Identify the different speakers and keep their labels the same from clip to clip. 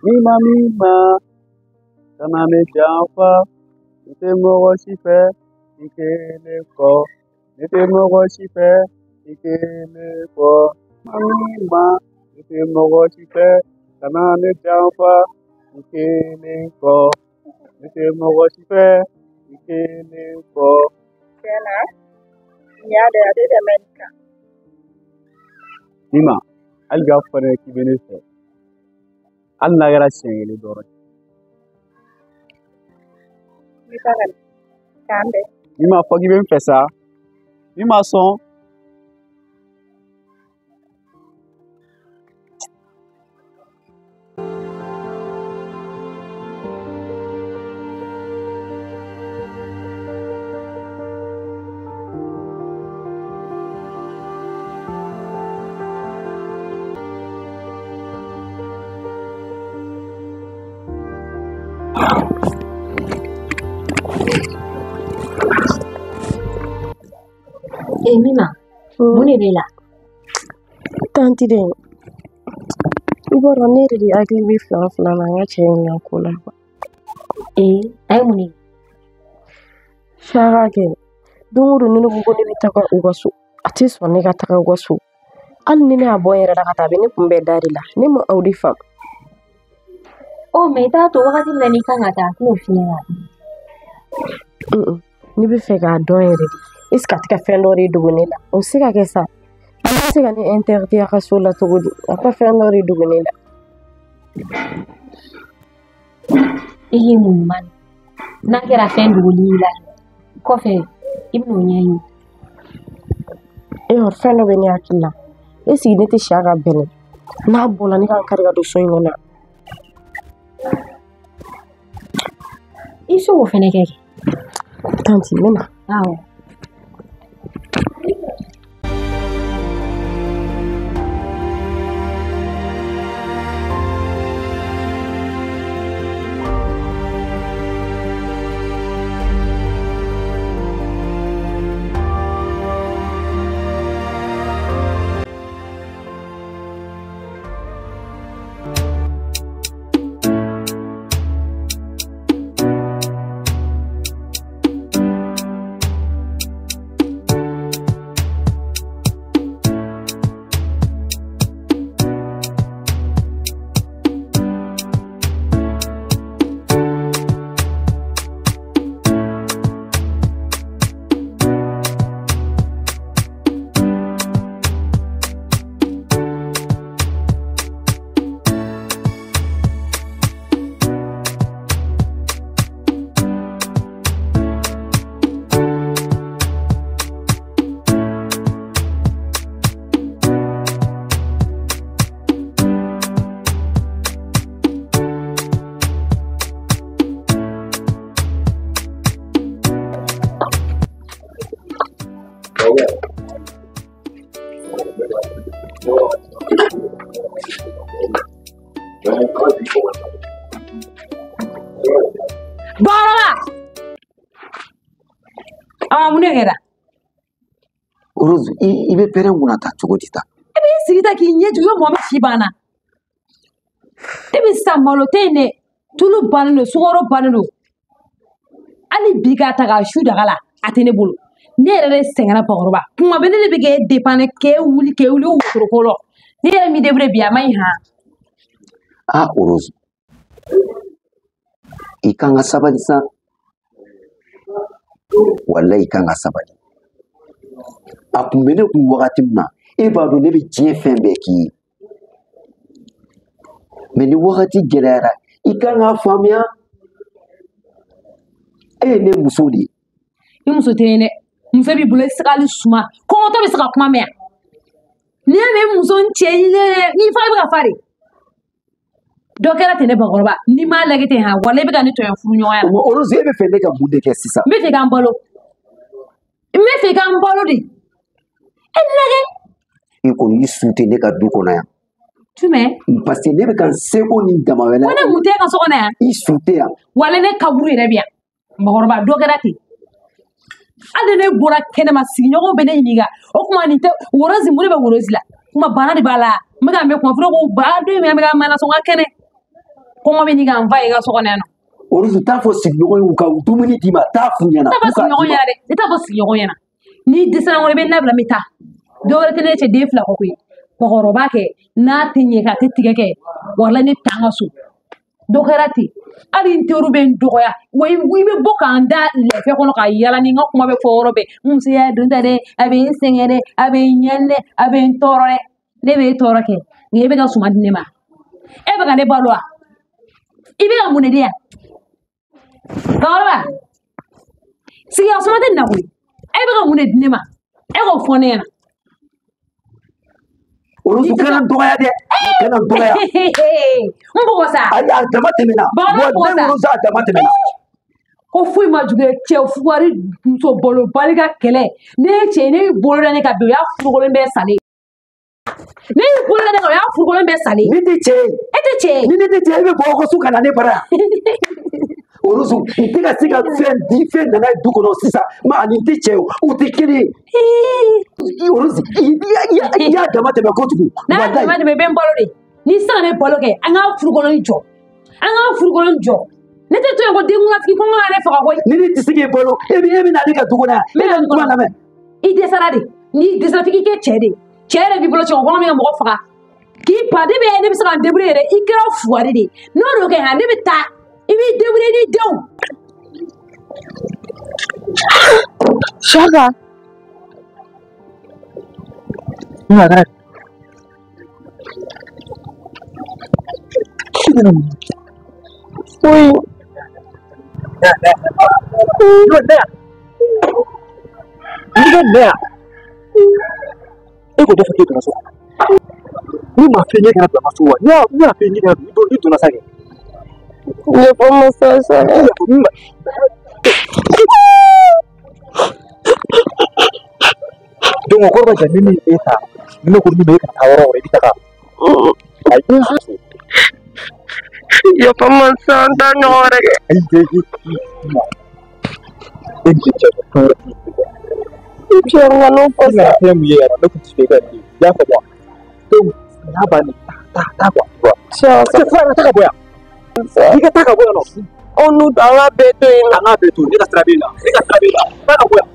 Speaker 1: Mima mima, kanane jamfa, ite moro shife, ikele ko, ite moro shife, ikele ko. Mima, ite moro shife, kanane jamfa, ikele ko, ite moro shife, ikele ko.
Speaker 2: Kena, nyade ade de menka.
Speaker 1: Mima, alga fare ki benese. Allah gara shengeli doro.
Speaker 2: Misagan, kande.
Speaker 1: Mima fogi ben fesa. Mima son.
Speaker 3: Mima, mun b'i la?
Speaker 4: Tanti den, i b'a dɔn ne yɛrɛ de hakili bɛ fila na an ka cɛ in ka ko la.
Speaker 3: A ye mun ye?
Speaker 4: Saka kɛ, don o don ni ne ko ne bɛ taga u ka so, a tɛ sɔn ne ka taga u ka so. Hali ni ne y'a bɔ n yɛrɛ la ka taa a bɛ ne kunbɛn da de la, ne ma aw de faamu.
Speaker 3: Mais i t'a to wagati min na n'i kan ka taa a t'o f'i ɲɛna.
Speaker 4: Ne bɛ fɛ k'a dɔn yɛrɛ de. Est-ce que a tɛ ka fɛn dɔ de dogo ne la? O bɛ se ka kɛ sa. A bɛ se ka ne interdit a ka so la cogo di? A ka fɛn dɔ de dogo ne la.
Speaker 3: I ye mun ɲuman ye? N'a kɛra fɛn dogoli y'i la, kɔfɛ i bɛn'o ɲɛɲini.
Speaker 4: Fɛn dɔ bɛ ne hakili la. Est-ce que ne tɛ siya ka bɛlɛn? N'a bɔra ne kan kari ka don so in kɔnɔ.
Speaker 3: I se k'o fɛnɛ kɛ.
Speaker 4: Tanti, n bɛ na.
Speaker 3: Awɔ.
Speaker 5: Mun de kɛra?
Speaker 6: Rose, i bɛ pɛrɛn kunna ta cogo di ta?
Speaker 5: I b'i sigi ta k'i ɲɛ tugu mɔgɔ min si banna. Depuis sisan malo tɛ yen dɛ, tulu bannen don, sukaro bannen don. Hali bi k'a ta k'a su daga la, a tɛ ne bolo. Ne yɛrɛ de sɛgɛnna Bakɔrɔba. Kuma bɛɛ ne de bɛ k'e dépanner k'e wuli wotoroko la. Ne yɛrɛ min débrouiller bi a ma ɲi han.
Speaker 6: Rose, i kan ka sabali sa. Wallahi i kan ka sabali. A kun bɛ ne kun wagati min na, e b'a dɔn ne bɛ diɲɛ fɛn bɛɛ k'i ye. Mais ni wagati gɛlɛyara, i kan k'a faamuya. E ye ne muso de ye.
Speaker 5: I muso tɛ yen dɛ. Muso b'i bolo i tɛ se k'ale suma. Kɔngɔtɔ bɛ se ka kuma mɛn. N'i y'a mɛn muso cɛ n'i fana bɛ ka fa de. Dɔ kɛra ten ne Bakɔrɔba. N'i m'a lajɛ ten han, walahi i bɛ ka ne tɔɲɔ furu ɲɔgɔnya la.
Speaker 6: Rose, e bɛ fɛ ne ka mun de kɛ sisan?
Speaker 5: N bɛ fɛ k'an balo. N bɛ fɛ k'an balo de. E lajɛ.
Speaker 6: I kɔni i su tɛ ne ka du kɔnɔ yan.
Speaker 5: Jumɛn?
Speaker 6: Parce que ne bɛ ka n seko ni dama wɛrɛ.
Speaker 5: Ko ne mun tɛ e ka so kɔnɔ yan?
Speaker 6: I su tɛ yan.
Speaker 5: Walahi ne kaburu yɛrɛ bɛ yan. Bakɔrɔba dɔ kɛra ten. Hali ne bɔra kɛnɛma sigiɲɔgɔnw bɛ ne ɲininka. O tuma nin tɛ Worozi mun de bɛ Worozi la? Kuma bana de b'a la. N bɛ ka mɛn kuma fɔlɔ ko ba dɔ in bɛ ka mana sɔn ka kɛnɛ. kɔngɔ bɛ ɲini ka n fa ye i ka so kɔnɔ yan nɔ.
Speaker 6: Olu t'a fɔ sigiɲɔgɔn ye u ka dumuni d'i ma t'a f'u ɲɛna.
Speaker 5: I t'a fɔ sigiɲɔgɔn ɲɛna dɛ i t'a fɔ sigiɲɔgɔn ɲɛna n'i dɛsɛra n kɔnɔ i bɛ n labila n bɛ taa dɔwɛrɛ tɛ ne cɛ den fila kɔ koyi kɔkɔrɔba kɛ n'a tɛ ɲɛ k'a tɛ tigɛ kɛ wala ne taa n ka so dɔ kɛra ten hali n teriw bɛ n dɔgɔya wa i bɛ bɔ k'an da lɛfɛ kɔnɔ ka yala ni n ka kuma bɛ fɔ yɔrɔ bɛɛ n musoya dun tɛ dɛ a bɛ n sɛgɛn dɛ a bɛ n ɲɛn dɛ a bɛ n tɔɔrɔ dɛ ne bɛ e tɔɔrɔ kɛ nka e bɛ ka suma di ne ma e bɛ ka ne balo wa i bɛ ka mun de di yan kɔrɔba sigiyɔrɔ suma tɛ nin na koyi e bɛ ka mun de di ne ma e k'o fɔ ne ɲɛna.
Speaker 6: Olu kana dɔgɔya dɛ kana dɔgɔya.
Speaker 5: N bɔgɔ sa.
Speaker 6: Ayi a dama tɛmɛna.
Speaker 5: Bɔgɔ
Speaker 6: den sa a dama tɛmɛna.
Speaker 5: Ko foyi ma jugu ye cɛ fugari muso balo bali ka kɛlɛ ne ye cɛ ne bolo da ne ka bi o y'a furukolen bɛɛ salen ne y'i bolo da ne kan o y'a furukolen bɛɛ salen.
Speaker 6: Ni tɛ cɛ ye.
Speaker 5: E tɛ cɛ ye.
Speaker 6: Ni ne tɛ cɛ ye e bɛ bɔ aw ka so ka na ne bara. Olu u tɛ ka se ka fɛn nana ye du kɔnɔ sisan ani n tɛ cɛ ye u tɛ kelen ye. Olu i y'a dama tɛmɛ kojugu.
Speaker 5: N'a dama tɛmɛ bɛ n balo de n'i sera ka ne balo kɛ an k'a furukolon jɔ an k'a furukolon jɔ ne tɛ to yen ko denkunsigi ko n ka ne faga koyi. Ni
Speaker 6: ne tɛ se k'i balo e bɛ na ne ka du kɔnɔ yan e ka nin kuma lamɛn.
Speaker 5: I dɛsɛra de n'i dɛsɛra f'i k'i kɛ cɛ de cɛ yɛrɛ b'i bolo cɛ o kɔnɔ min ka mɔgɔ faga k'i pa ne bɛ se ka n débrouiller yɛrɛ i kɛra fugari de n'o de kɛ yan ne bɛ taa i b'i débrouiller n'i denw.
Speaker 4: Shaka. Oui.
Speaker 1: E ko dɔ fɔ k'e donna so ni m'a fɛ ɲɛ kana bila ma so wa ne y'a fɛ ɲɛ kana i donna sa kɛ
Speaker 4: Ne fɔ masa sa.
Speaker 1: Donc o kɔrɔ b'a jira ni min e ta ni ne ko min ma e kana taa yɔrɔ wɛrɛ i bɛ taga ayi ne y'a so
Speaker 4: Yafa masa an t'a ɲɔgɔn wɛrɛ kɛ.
Speaker 1: ayi e ni cɛ dɔ fɛn wɛrɛ
Speaker 4: Cɛ n ka n'o fɔ
Speaker 1: sa fɛn min ye yɛrɛ ne tun tɛ fɛ ka nin i y'a faamu wa donc n'a banni taa quoi
Speaker 4: Shaka.
Speaker 1: taa ka bɔ yan i ka taa ka bɔ yan nɔ.
Speaker 4: Aw n'u an ka bɛɛ to yen nɔ.
Speaker 1: An k'a bɛɛ to ne ka sira b'e la taa ka bɔ yan.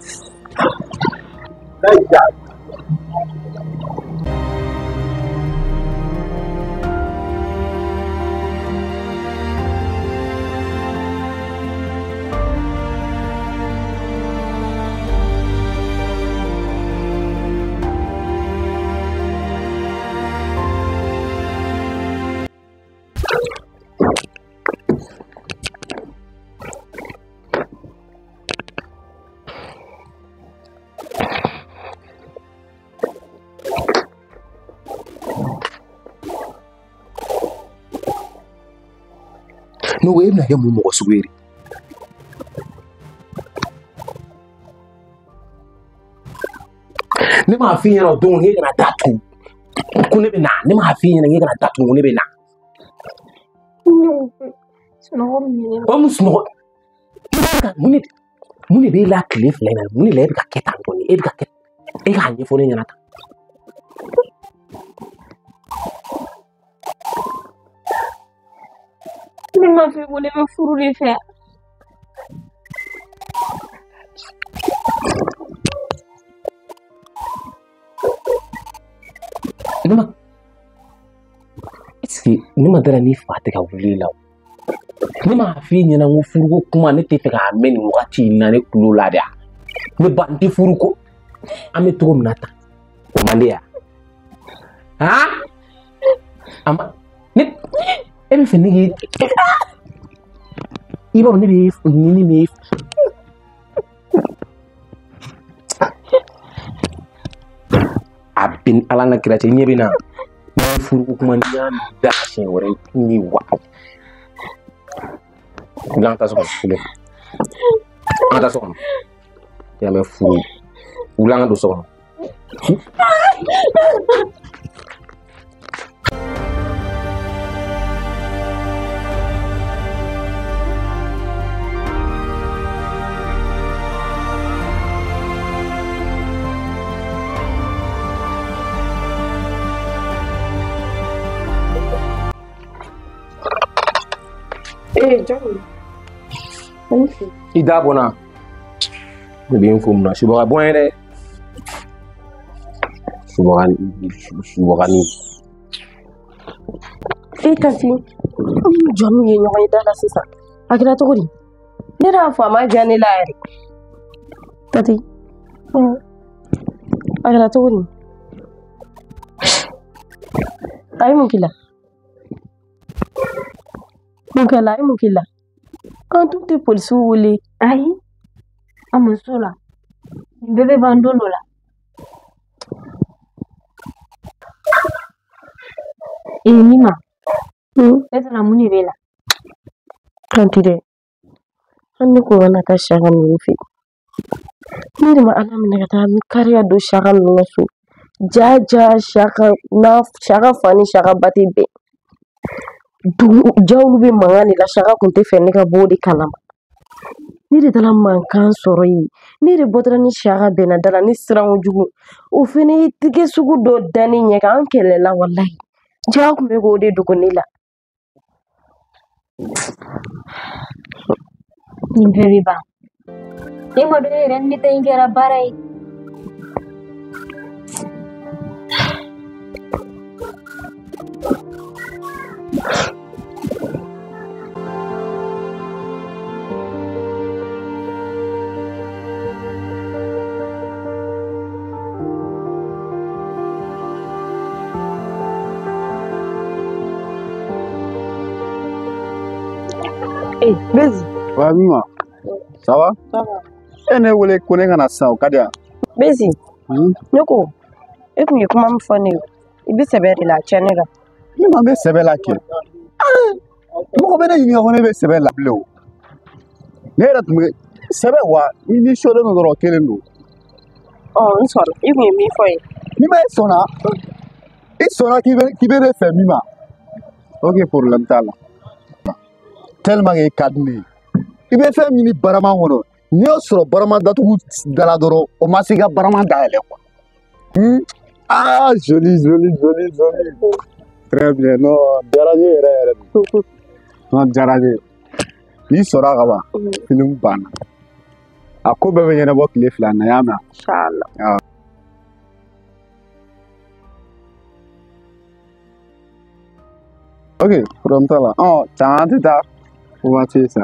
Speaker 6: N'o ye bɛna kɛ mun mɔgɔ sugu ye de. Ne m'a f'i ɲɛna o don k'e kana taa tun ko ne bɛ na ne m'a f'i ɲɛna k'e kana taa tun ko ne bɛ na.
Speaker 4: Sunɔgɔ min ye.
Speaker 6: O mun sunɔgɔ mun de b'e la tile fila in na mun de la e bɛ ka kɛ tan dɔɔni e bɛ ka kɛ e k'a ɲɛfɔ ne ɲɛna tan.
Speaker 3: Ne m'a f'i ko ne bɛ furu de fɛ.
Speaker 6: Est-ce que ne ma dara ni fa tɛ ka wuli la o. Ne m'a f'i ɲɛna ko furuko kuma ne tɛ fɛ k'a mɛn nin wagati in na ne kulo la dɛ. Ne ba n tɛ furu ko an bɛ cogo min na tan o man di yan. Han? Ne e bɛ fɛ ne k'i i b'a dɔn ne bɛ ɲini ne a bɛ ala na kira cɛ ɲɛ bɛ na ne furuko kuma n'i y'a da siɲɛ wɛrɛ ni wa. An ta so kɔnɔ an ta so kɔnɔ ya mɛ furu wula an ka don so kɔnɔ.
Speaker 4: Johnny.
Speaker 6: I da bona. Ne bɛ n fo mun na subaga bɔn ye dɛ. Subagani.
Speaker 4: Tati, Johnny ye ɲɔgɔn ye da la sisan. A kɛra cogo di? Ne yɛrɛ y'a fɔ a ma diya ne la yɛrɛ. Tati, a kɛra cogo di? A ye mun k'i la? Mun kɛla? A ye mun k'i la? An tun tɛ polisiw wele.
Speaker 3: Ayi, an ma s'o la. Nin bɛɛ bɛ ban don dɔ la. Nima, e tɛna mun de b'e la?
Speaker 4: Tanti dɛ, an ne ko kana taa Saka ninnu fɛ yen. Ne de ma Ala minɛ ka taa kariya don Saka ninnu ka so. Ja Saka fa ni Saka ba tɛ bɛn. Jawulu bɛ mankan de la, Saka kun tɛ fɛ ne ka bɔ o de kalama. Ne de taara mankan sɔrɔ yen. Ne de bɔtɔla ni Saka bɛnna da la, ne siran kojugu. O fɛnɛ ye tigɛ sugu dɔ da ne ɲɛ kan, an kɛlɛla walahi. Ja kun bɛ k'o de dogo ne la.
Speaker 3: Nin bɛɛ bɛ ban. E ma dɔn e yɛrɛ ni ta in kɛra baara ye.
Speaker 4: Bezi.
Speaker 1: Ouais, Mima. Ça va?
Speaker 4: Ça va.
Speaker 1: E ne wele ko ne kana sisan o ka di yan.
Speaker 4: Bezi. Ne ko, e kun ye kuma min fɔ ne ye, I bɛ sɛbɛ de la, tiɲɛ ne la.
Speaker 1: Mima n bɛ sɛbɛ la kɛ. Mɔgɔ bɛ ne ɲininka ko ne bɛ sɛbɛ la bilen o. Ne yɛrɛ tun bɛ sɛbɛ wa i nisɔndilen don dɔrɔn kelen don.
Speaker 4: N sɔnna. I kun ye min fɔ ye.
Speaker 1: Mima e sɔnna k'i bɛ ne fɛ Mima. Ok, problème t'a la. Tellement que i ka di ne ye. I bɛ fɛn ɲini barama kɔnɔ. N'i y'o sɔrɔ barama datugu da la dɔrɔn o ma se ka barama dayɛlɛ quoi. Ah, joli. Très bien. Non, diyara n ye yɛrɛ de. Non, diyara n ye. N'i sɔnna ka ban, film banna. A ko bɛɛ bɛ ɲɛnabɔ tile 2 na, i y'a mɛn?
Speaker 4: Inchallah.
Speaker 1: Ok, problème t'a la. Caman tɛ taa. O waati sa.